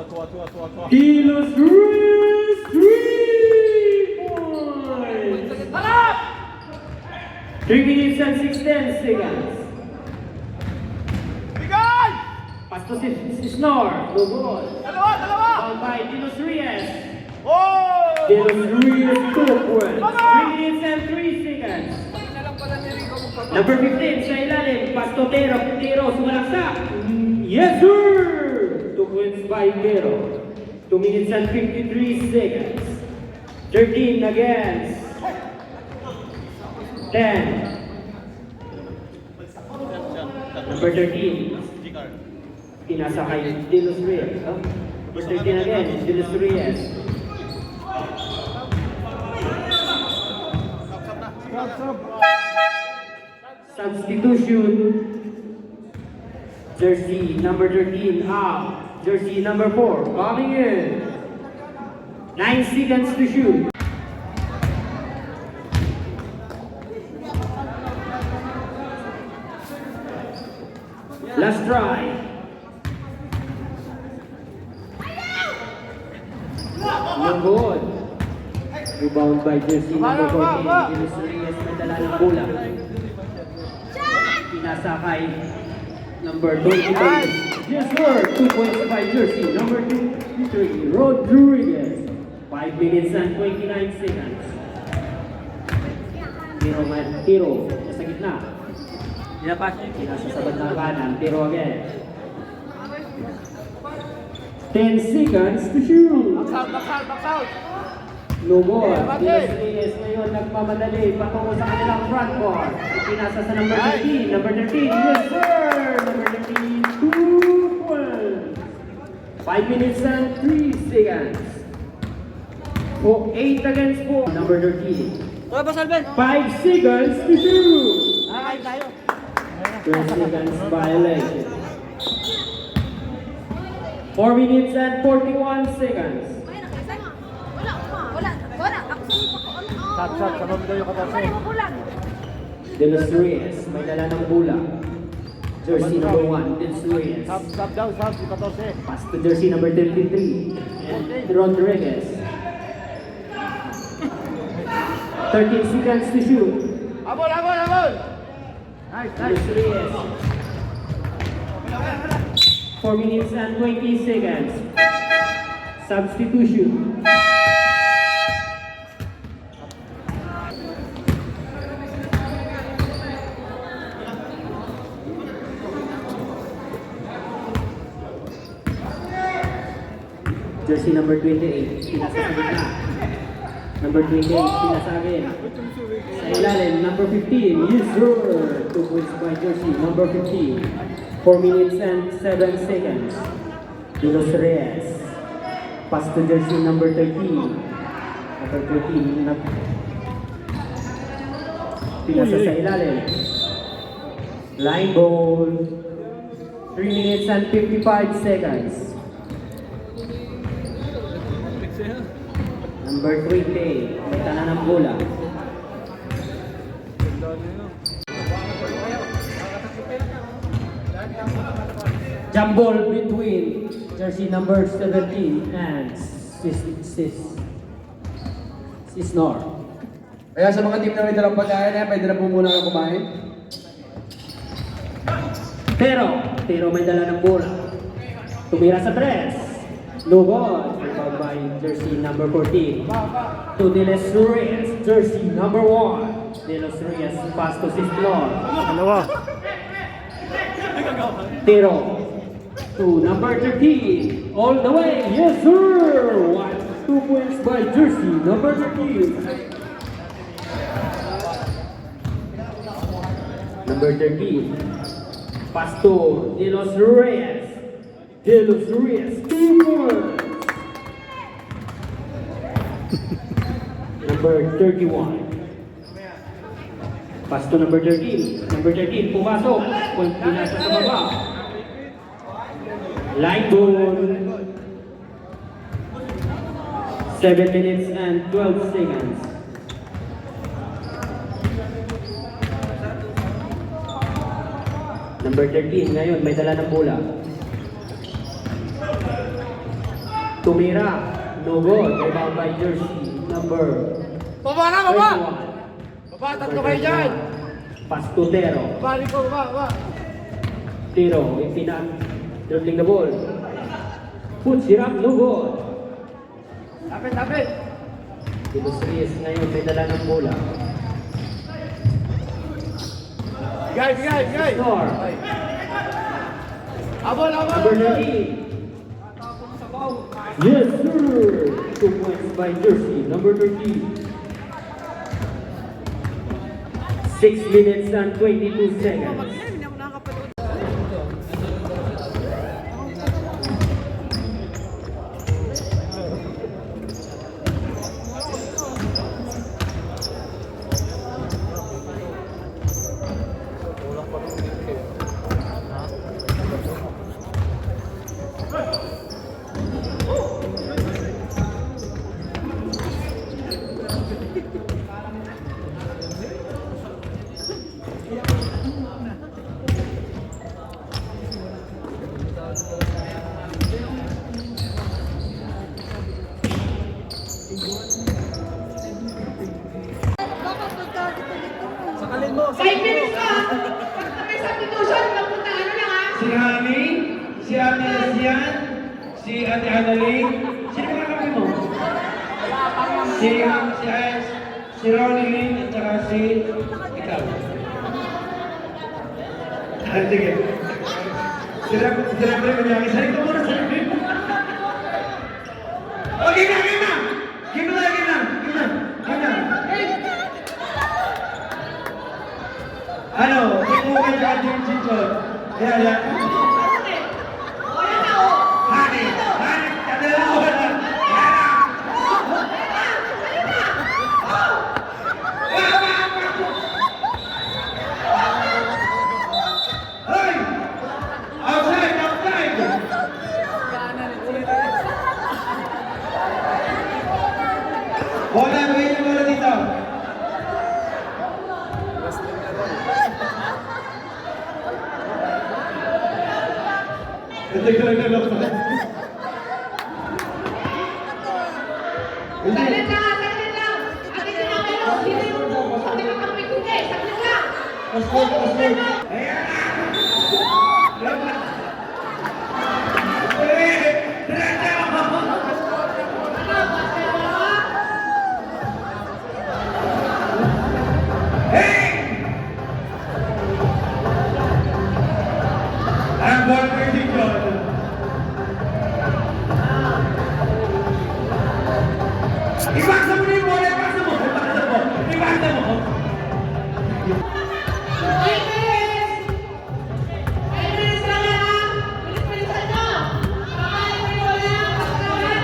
De Los Reyes 3 points. 3 minutes and 6 seconds. Pasto si Snor. No goal. Foul by De Los Reyes. De Los Reyes 2 points. 3 minutes and 3 seconds. Number 15 sa ilalim. Pasto Tero. Tero sumalaksak. Yes sir! 2 points by Tero. 2 minutes and 53 seconds. 13 against 10. Number 13. Pinasa kay De Los Reyes. Number 13 again, De Los Reyes. Substitution. Jersey number 13 out. Jersey number 4 coming in. 9 seconds to shoot. Last try. No good. Rebound by jersey number 14. De Los Reyes may dala ng bola. Pinasa kay number 25. Yes sir, 2 points by jersey number 23. Rodriguez. 5 minutes and 29 seconds. Tiro sa gitna. Pinasa sa bandang kanan. Tiro again. 10 seconds to shoot. Back out. No more. De Los Reyes ngayon nagmamadali patungo sa kanilang front court. Pinasa sa number 13. Number 13. Yes sir. Number 13. 2 points. 5 minutes and 3 seconds. 8 against 4. Number 13. 5 seconds to shoot. 12 seconds violation. 4 minutes and 41 seconds. Shot, sabab daw yung 14. De Los Reyes, may dala ng bola. Jersey number 1, De Los Reyes. Sab daw, yung 14. Pass to jersey number 33, and Rodriguez. 13 seconds to shoot. Abol! Nice. De Los Reyes. 4 minutes and 20 seconds. Substitution. Jersey number 28, pinasa sa gitna. Number 28, pinasa again. Sa ilalim, number 15, yes sir. 2 points by jersey, number 15. 4 minutes and 7 seconds. De Los Reyes. Pass to jersey number 13. Number 13, pinasa sa ilalim. Line ball. 3 minutes and 55 seconds. Number 20, may tala ng bola. Jump ball between jersey number 17 and Snor. Kaya sa mga team na may dalang pagkain, pwede na po muna kang kumain. Pero may dala ng bola. Tumira sa press. No ball. Rebound by jersey number 14. To De Los Reyes, jersey number 1. De Los Reyes pass to Snor. Tiro to number 13. All the way. Yes sir. 2 points by jersey number 13. Number 13. Pass to De Los Reyes. De Los Reyes, 2 points. Number 31. Pass to number 13. Number 13, pumasok. Pinasa sa baba. Line ball. 7 minutes and 12 seconds. Number 13, ngayon may dala ng bola. Tumira, no good. Rebound by jersey number Baba na, baba! 31. Baba, tatlo kayo dyan! Pass to Tero. Baba, Rico, baba! Tero, Infinat, dribbling the ball. Puts it up, no good. Lapit, lapit! Dilos Reyes ngayon may dala ng bola. Bigay, bigay, bigay! Score. Abol, abol! Number 13. Yes, sir. 2 points by jersey number 13. 6 minutes and 22 seconds. Sakalin mo, 5 minutes ka! Pagka may substitution, magpunta ano lang ha? Si Hani, si Ate Asian, si Ate Annalyn, sino ba kami mo? Si Ronnie, at saka si ikaw. Sige. Sila pa rin kanyang isa. Ito muna sa rin. O, game na! Game na! Game na! Game na! Game na! Ano? Tingnan ka dyan, Chichon. Yeah. Wala na o! Hani! Kadala ko na! Hoy! Outside! Bola, bigyan yung bola dito. Ito yung nalala pa. Saglit lang ha, saglit lang! Akin na lang kayo! Dito yung sabi ka pang may kundi! Saglit lang! Ayan na! Diretso! Hey! Ang ball for Chichon. Ibasa mo na yung bola! Ibasa mo! 5 minutes! 5 minutes lang ha! Bilis-bilisan nyo! Baka yung may wala na kasalan!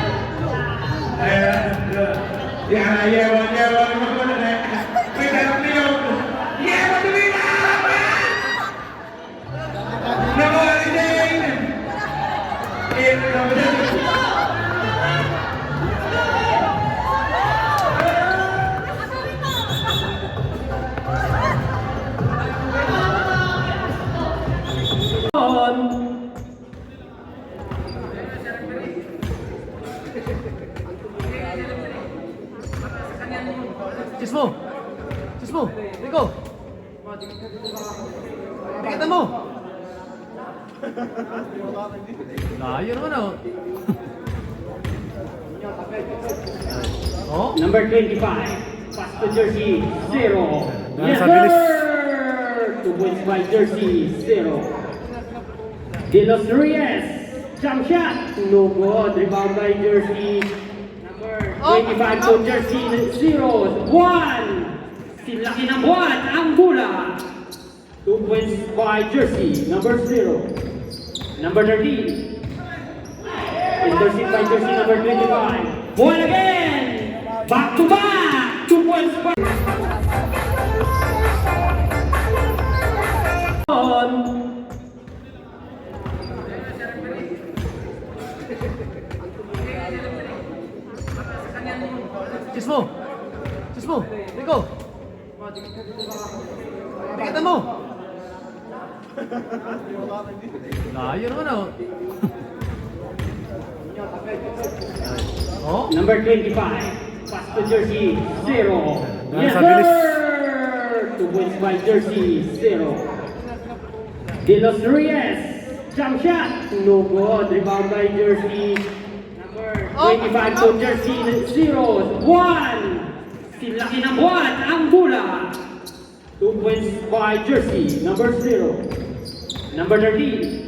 On. Chismo! Chismo! Rico! Bikitan mo! Layo naman oh. Oh? Number 25. Pass to jersey 0. Yes, Sa bilis. sir. 2 points by jersey 0. Dilos Reyes. Jump shot. No good. Rebound by jersey number 25 to jersey 0. 1. Silaki ng buwan ang bola. 2 points by jersey number 0. Number 13. Intercept by jersey number 25. One again. Back to back. 2 points by on. Chismo! Chismo! Rico! Bikitan mo! Layo naman oh. Oh? Number 25, pass to jersey 0. Yes, Nasa bilis. sir! 2 points by jersey 0. De Los Reyes, jump shot. No good. Rebound by jersey number 25 to jersey 0. 1. Silaki ng 1 ang bola. 2 points by jersey number 0. Number 13.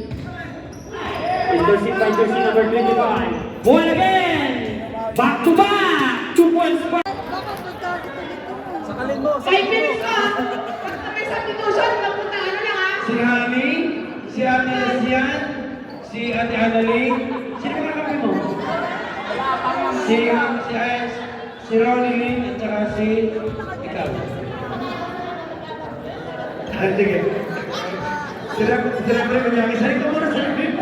Intercept by jersey number 25. Ball again! Back to back! 2 points by... Sakalin mo, 5 minutes ka. Pagka may substitution, magpunta ano lang ha. Si Hani, si Ate Asian, si Ate Annalyn. Sino mga kape mo? Si Ronnie Lynn at saka si ikaw. Sige. Sila pa rin kanyang isa. Ikaw muna sa rin.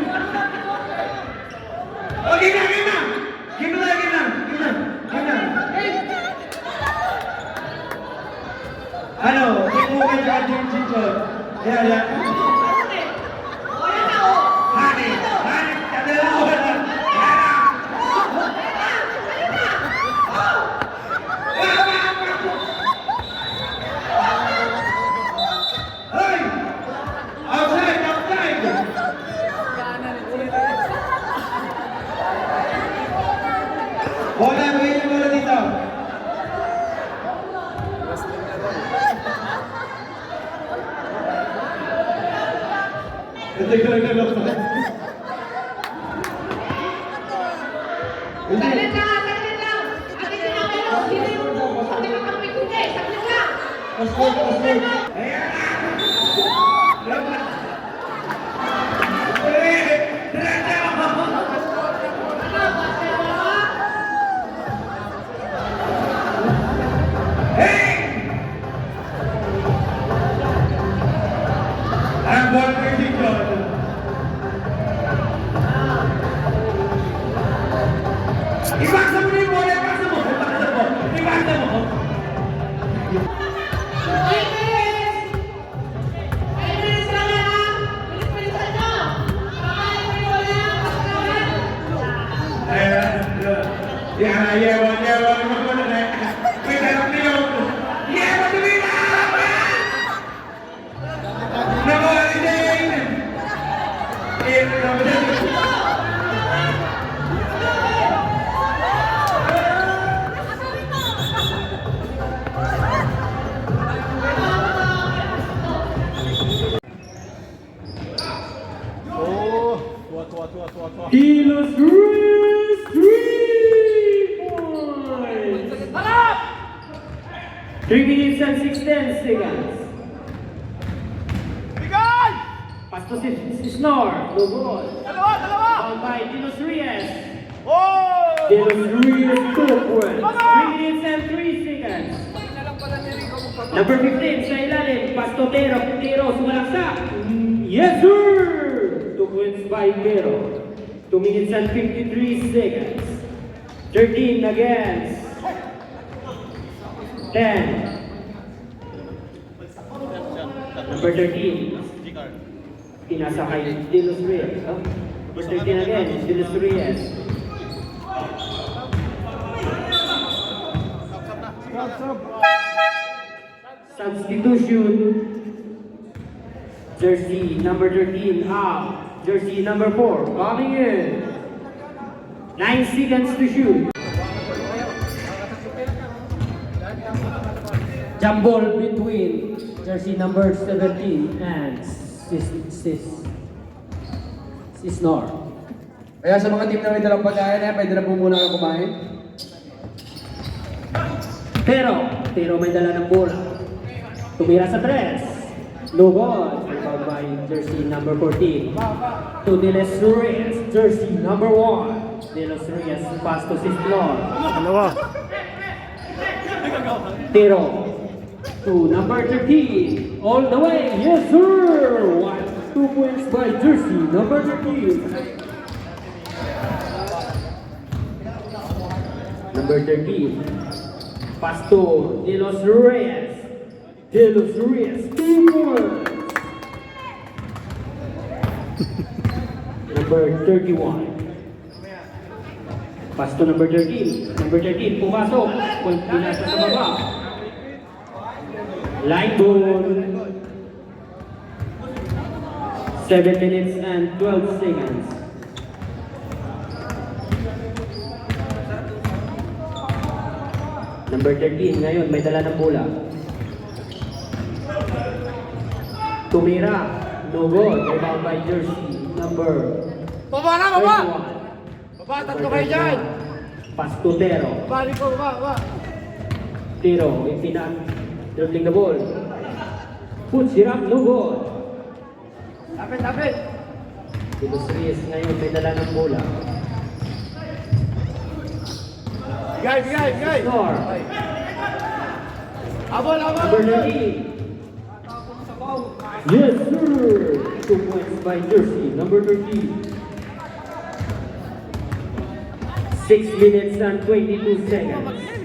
O, game na! Game na! Ano? Game mo kayo ka Jim Chichon. Yeah. Wala na o. Hani! Kadala mo na! Hoy! Outside! Bola, bigyan yung bola dito. Hindi ko lang Saglit lang. Saglit lang. Akin yung mga ano. Hindi mo. Hindi mo kami kundi. Saglit lang. Ayan! Ang bola ko dito. Ipaksa mo na yung bola! Ipaksa mo! 5 minutes. 5 minutes lang yan ha. Bilis-bilisan nyo. Baka may wala. Yewan mo na na. May dalawang niyo. Yewan mo na! Nako, hindi! De Los Reyes 3 points! 3 minutes and 6 seconds. Pass to Snor. No goal. Foul by De Los Reyes. De Los Reyes 2 points. 3 minutes and 3 seconds. Number 15 sa ilalim. Pass to Tero. Tero sumalaksak. Yes sir! 2 points by Tero. 2 minutes and 53 seconds. 13 against 10. Number 13. Pinasa kay De Los Reyes. Number 13 again, De Los Reyes. Substitution. Jersey number 13 out. Jersey number 4 coming in. 9 seconds to shoot. Jump ball between jersey number 17 and Snor. Kaya sa mga team na may dalang pagkain, pwede na po muna kang kumain. Pero may dala ng bola. Tumira sa 3. No ball. Rebound by jersey number 14. To De Los Reyes, jersey number 1. De Los Reyes pass to Snor. Pero to number 13. All the way. Yes sir! 2 points by jersey number 13. Number 13. Pass to De Los Reyes. De Los Reyes, 2 points. Number 31. Pass to number 13. Number 13, pumasok. Pinasa sa baba. Line ball. 7 minutes and 12 seconds. Number 13, ngayon may dala ng bola. Tumira. No goal. Rebound by jersey. Number Baba na, baba! 31. Baba, tatlo kayo dyan! Pass to Tero. Baba, Rico, baba. Tero, dribbling the ball. Puts it up, no goal. Lapit, lapit! Dilos Reyes ngayon may dala ng bola. Bigay, bigay, bigay! Score. Abol, abol! Number 13. Yes, sir. 2 points by jersey. Number 13. 6 minutes and 22 seconds.